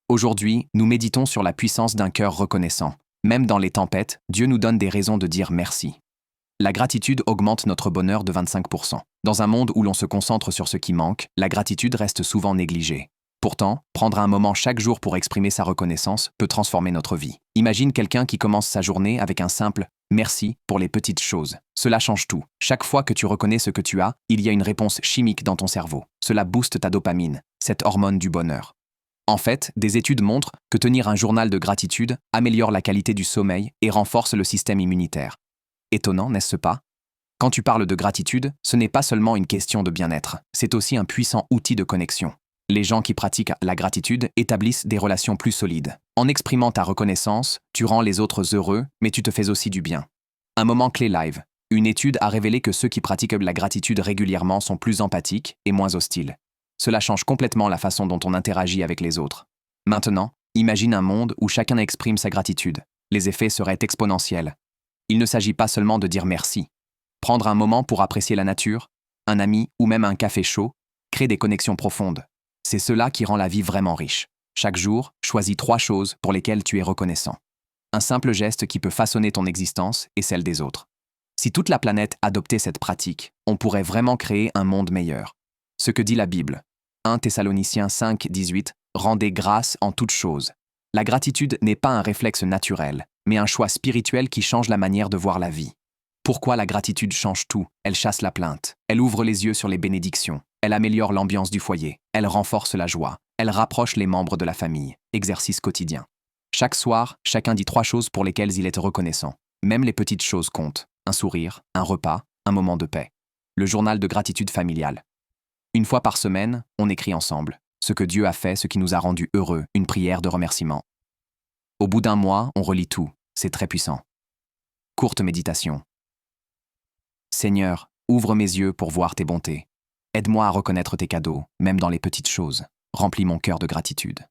Aujourd'hui, nous méditons sur la puissance d'un cœur reconnaissant. Même dans les tempêtes, Dieu nous donne des raisons de dire merci. La gratitude augmente notre bonheur de 25%. Dans un monde où l'on se concentre sur ce qui manque, la gratitude reste souvent négligée. Pourtant, prendre un moment chaque jour pour exprimer sa reconnaissance peut transformer notre vie. Imagine quelqu'un qui commence sa journée avec un simple « merci » pour les petites choses. Cela change tout. Chaque fois que tu reconnais ce que tu as, il y a une réponse chimique dans ton cerveau. Cela booste ta dopamine, cette hormone du bonheur. En fait, des études montrent que tenir un journal de gratitude améliore la qualité du sommeil et renforce le système immunitaire. Étonnant, n'est-ce pas? Quand tu parles de gratitude, ce n'est pas seulement une question de bien-être, c'est aussi un puissant outil de connexion. Les gens qui pratiquent la gratitude établissent des relations plus solides. En exprimant ta reconnaissance, tu rends les autres heureux, mais tu te fais aussi du bien. Un moment clé live. Une étude a révélé que ceux qui pratiquent la gratitude régulièrement sont plus empathiques et moins hostiles. Cela change complètement la façon dont on interagit avec les autres. Maintenant, imagine un monde où chacun exprime sa gratitude. Les effets seraient exponentiels. Il ne s'agit pas seulement de dire merci. Prendre un moment pour apprécier la nature, un ami ou même un café chaud, crée des connexions profondes. C'est cela qui rend la vie vraiment riche. Chaque jour, choisis 3 choses pour lesquelles tu es reconnaissant. Un simple geste qui peut façonner ton existence et celle des autres. Si toute la planète adoptait cette pratique, on pourrait vraiment créer un monde meilleur. Ce que dit la Bible. 1 Thessaloniciens 5, 18, « Rendez grâce en toutes choses ». La gratitude n'est pas un réflexe naturel, mais un choix spirituel qui change la manière de voir la vie. Pourquoi la gratitude change tout? Elle chasse la plainte. Elle ouvre les yeux sur les bénédictions. Elle améliore l'ambiance du foyer. Elle renforce la joie. Elle rapproche les membres de la famille. Exercice quotidien. Chaque soir, chacun dit 3 choses pour lesquelles il est reconnaissant. Même les petites choses comptent. Un sourire, un repas, un moment de paix. Le journal de gratitude familiale. Une fois par semaine, on écrit ensemble. Ce que Dieu a fait, ce qui nous a rendus heureux, une prière de remerciement. Au bout d'un mois, on relit tout. C'est très puissant. Courte méditation. Seigneur, ouvre mes yeux pour voir tes bontés. Aide-moi à reconnaître tes cadeaux, même dans les petites choses. Remplis mon cœur de gratitude.